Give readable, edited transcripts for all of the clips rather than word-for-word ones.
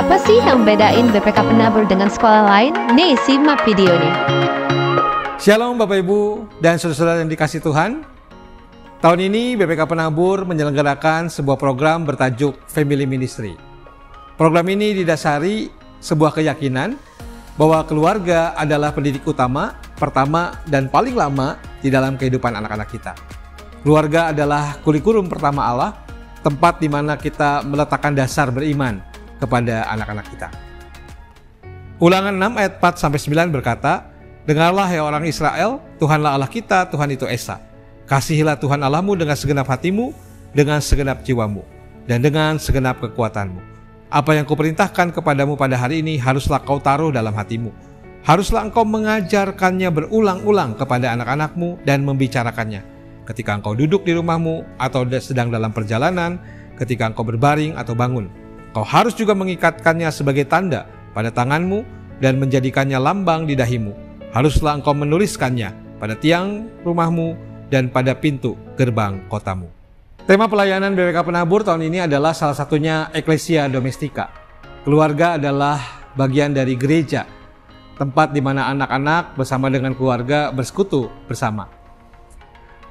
Apa sih yang bedain BPK Penabur dengan sekolah lain? Nih, simak videonya. Shalom Bapak Ibu dan saudara-saudara yang dikasih Tuhan. Tahun ini BPK Penabur menyelenggarakan sebuah program bertajuk Family Ministry. Program ini didasari sebuah keyakinan bahwa keluarga adalah pendidik utama, pertama, dan paling lama di dalam kehidupan anak-anak kita. Keluarga adalah kurikulum pertama Allah, tempat di mana kita meletakkan dasar beriman kepada anak-anak kita. Ulangan 6 ayat 4-9 berkata, "Dengarlah hai orang Israel, Tuhanlah Allah kita, Tuhan itu Esa. Kasihilah Tuhan Allahmu dengan segenap hatimu, dengan segenap jiwamu, dan dengan segenap kekuatanmu. Apa yang kuperintahkan kepadamu pada hari ini haruslah kau taruh dalam hatimu. Haruslah engkau mengajarkannya berulang-ulang kepada anak-anakmu dan membicarakannya. Ketika engkau duduk di rumahmu atau sedang dalam perjalanan, ketika engkau berbaring atau bangun. Kau harus juga mengikatkannya sebagai tanda pada tanganmu dan menjadikannya lambang di dahimu. Haruslah engkau menuliskannya pada tiang rumahmu dan pada pintu gerbang kotamu." Tema pelayanan BPK Penabur tahun ini adalah salah satunya Ecclesia Domestica. Keluarga adalah bagian dari gereja, tempat di mana anak-anak bersama dengan keluarga bersekutu bersama.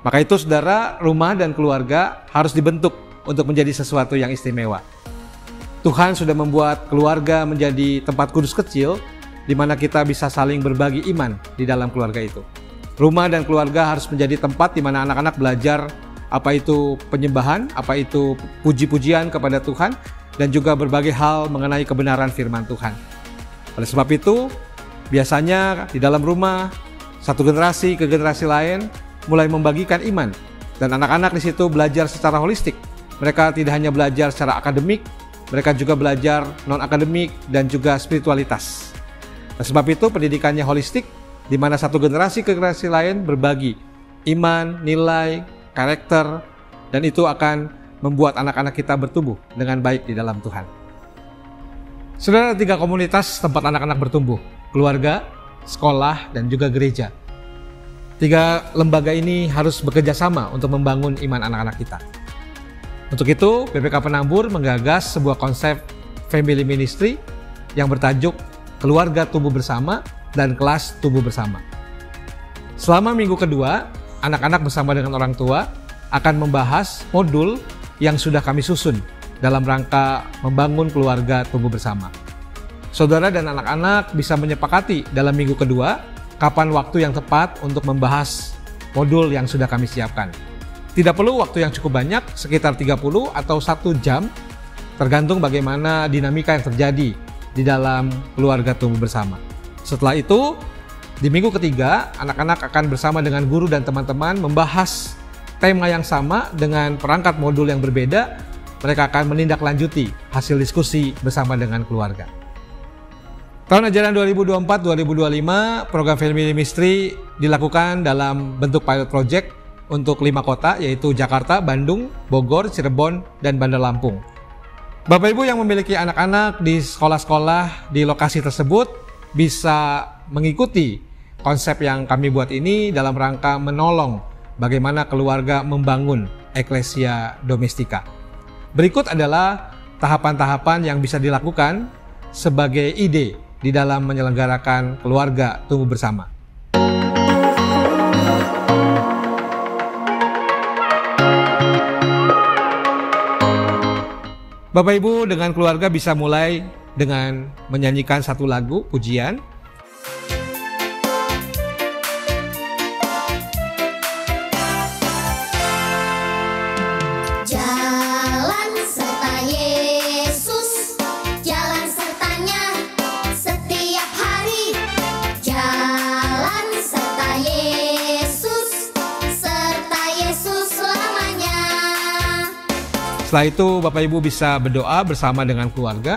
Maka itu saudara, rumah dan keluarga harus dibentuk untuk menjadi sesuatu yang istimewa. Tuhan sudah membuat keluarga menjadi tempat kudus kecil di mana kita bisa saling berbagi iman di dalam keluarga itu. Rumah dan keluarga harus menjadi tempat di mana anak-anak belajar apa itu penyembahan, apa itu puji-pujian kepada Tuhan, dan juga berbagai hal mengenai kebenaran firman Tuhan. Oleh sebab itu, biasanya di dalam rumah, satu generasi ke generasi lain mulai membagikan iman, dan anak-anak di situ belajar secara holistik. Mereka tidak hanya belajar secara akademik, mereka juga belajar non-akademik dan juga spiritualitas. Oleh sebab itu, pendidikannya holistik, di mana satu generasi ke generasi lain berbagi iman, nilai, karakter, dan itu akan membuat anak-anak kita bertumbuh dengan baik di dalam Tuhan. Saudara, 3 komunitas tempat anak-anak bertumbuh: keluarga, sekolah, dan juga gereja. 3 lembaga ini harus bekerja sama untuk membangun iman anak-anak kita. Untuk itu, BPK Penabur menggagas sebuah konsep Family Ministry yang bertajuk Keluarga Tumbuh Bersama dan Kelas Tumbuh Bersama. Selama minggu kedua, anak-anak bersama dengan orang tua akan membahas modul yang sudah kami susun dalam rangka membangun keluarga tumbuh bersama. Saudara dan anak-anak bisa menyepakati dalam minggu kedua kapan waktu yang tepat untuk membahas modul yang sudah kami siapkan. Tidak perlu waktu yang cukup banyak, sekitar 30 atau 1 jam, tergantung bagaimana dinamika yang terjadi di dalam keluarga tumbuh bersama. Setelah itu, di minggu ketiga, anak-anak akan bersama dengan guru dan teman-teman membahas tema yang sama dengan perangkat modul yang berbeda. Mereka akan menindaklanjuti hasil diskusi bersama dengan keluarga. Tahun ajaran 2024-2025, program Family Ministry dilakukan dalam bentuk pilot project untuk 5 kota, yaitu Jakarta, Bandung, Bogor, Cirebon, dan Bandar Lampung. Bapak Ibu yang memiliki anak-anak di sekolah-sekolah di lokasi tersebut bisa mengikuti konsep yang kami buat ini dalam rangka menolong bagaimana keluarga membangun Ecclesia Domestica. Berikut adalah tahapan-tahapan yang bisa dilakukan sebagai ide di dalam menyelenggarakan keluarga tumbuh bersama. Bapak Ibu dengan keluarga bisa mulai dengan menyanyikan satu lagu pujian. Jalan serta Yesus, jalan sertanya setiap hari. Jalan serta Yesus selamanya. Setelah itu Bapak Ibu bisa berdoa bersama dengan keluarga.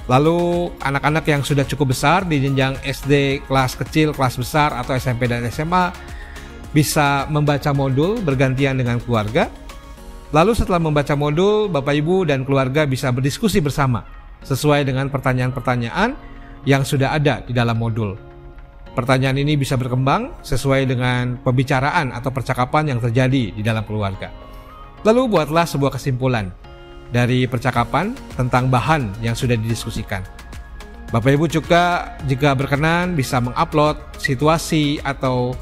Lalu anak-anak yang sudah cukup besar di jenjang SD, kelas kecil, kelas besar, atau SMP dan SMA bisa membaca modul bergantian dengan keluarga. Lalu setelah membaca modul, Bapak Ibu dan keluarga bisa berdiskusi bersama sesuai dengan pertanyaan-pertanyaan yang sudah ada di dalam modul. Pertanyaan ini bisa berkembang sesuai dengan pembicaraan atau percakapan yang terjadi di dalam keluarga. Lalu buatlah sebuah kesimpulan. dari percakapan tentang bahan yang sudah didiskusikan. Bapak Ibu juga jika berkenan bisa mengupload situasi atau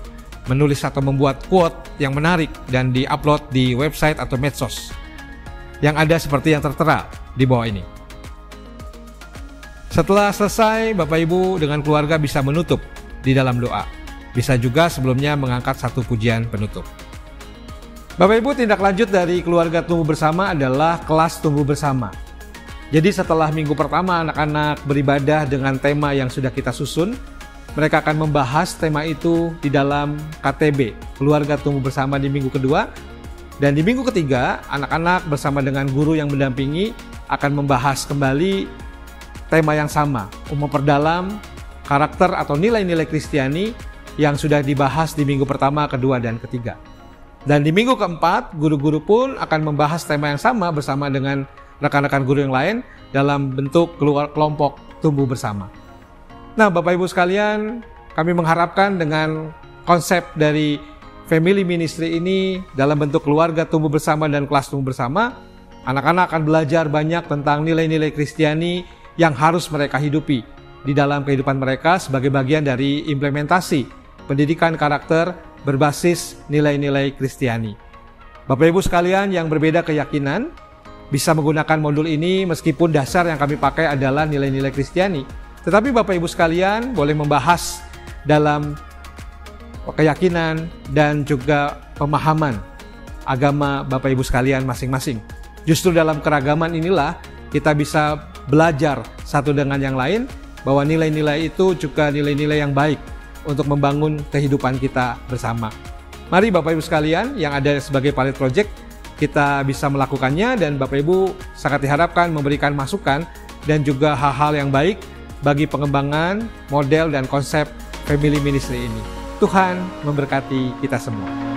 menulis atau membuat quote yang menarik dan diupload di website atau medsos yang ada seperti yang tertera di bawah ini. Setelah selesai, Bapak Ibu dengan keluarga bisa menutup di dalam doa. Bisa juga sebelumnya mengangkat satu pujian penutup. Bapak Ibu, tindak lanjut dari keluarga tumbuh bersama adalah kelas tumbuh bersama. Jadi setelah minggu pertama anak-anak beribadah dengan tema yang sudah kita susun, mereka akan membahas tema itu di dalam KTB, keluarga tumbuh bersama di minggu kedua. Dan di minggu ketiga, anak-anak bersama dengan guru yang mendampingi akan membahas kembali tema yang sama, memperdalam karakter atau nilai-nilai Kristiani yang sudah dibahas di minggu pertama, kedua, dan ketiga. Dan di minggu keempat, guru-guru pun akan membahas tema yang sama bersama dengan rekan-rekan guru yang lain dalam bentuk kelompok tumbuh bersama. Nah, Bapak Ibu sekalian, kami mengharapkan dengan konsep dari family ministry ini dalam bentuk keluarga tumbuh bersama dan kelas tumbuh bersama, anak-anak akan belajar banyak tentang nilai-nilai Kristiani yang harus mereka hidupi di dalam kehidupan mereka sebagai bagian dari implementasi pendidikan karakter berbasis nilai-nilai Kristiani. Bapak Ibu sekalian yang berbeda keyakinan bisa menggunakan modul ini meskipun dasar yang kami pakai adalah nilai-nilai Kristiani. Tetapi Bapak Ibu sekalian boleh membahas dalam keyakinan dan juga pemahaman agama Bapak Ibu sekalian masing-masing. Justru dalam keragaman inilah kita bisa belajar satu dengan yang lain bahwa nilai-nilai itu juga nilai-nilai yang baik untuk membangun kehidupan kita bersama. Mari Bapak Ibu sekalian yang ada sebagai Pilot Project, kita bisa melakukannya dan Bapak Ibu sangat diharapkan memberikan masukan dan juga hal-hal yang baik bagi pengembangan model dan konsep family ministry ini. Tuhan memberkati kita semua.